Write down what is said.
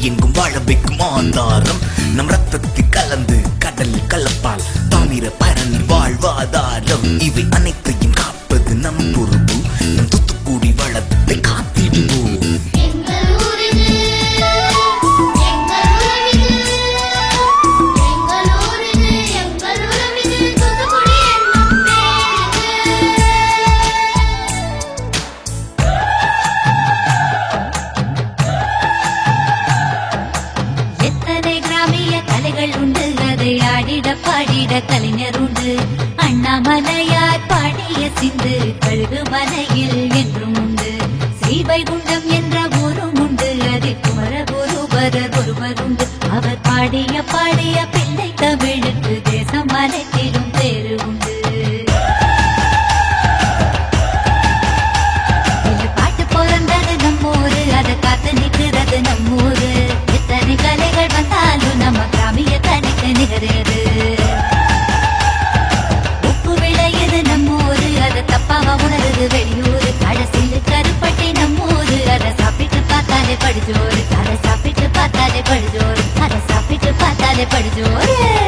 எங்கும் வாழ வைக்கும் ஆந்தாரம் நம் ரத்தத்தில் கலந்து கடலில் கலப்பால் தாமிர பரணி வாழ்வாதாரம் இவை அனைத்தையும் காப்பது நம் பொறுப்பு. நம் தூத்துக்குடி வளத்தை காத்திடுவோம். பாடிட கலைஞர் உண்டு. அண்ணாமலையார் பாடிய சிந்து கழுகு மலையில் என்றும் உண்டு. ஸ்ரீவைகுண்டம் என்ற ஊரும் உண்டு. அதில் குமரகுருபரர் ஒருவர் உண்டு. அவர் பாடிய பிள்ளை தமிழுக்கு தேசம் அனைத்திலும் பேரு உண்டு. பாட்டு பிறந்தது நம்மூரு, அதை காத்து நிற்கிறது நம்மூரு. எத்தனை கலைகள் வந்தாலும் நம்ம கிராமிய தனிக்கு நிகரது. உப்பு விளையுது நம்மூரு, அதை தப்பாவ உணருது வெளியூரு. கடைசியில் கருப்பட்டி நம்மூரு, அதை சாப்பிட்டு பார்த்தாலே படுஜோரு. அதை சாப்பிட்டு பார்த்தாலே படுஜோரு. அதை சாப்பிட்டு பார்த்தாலே படுஜோரு.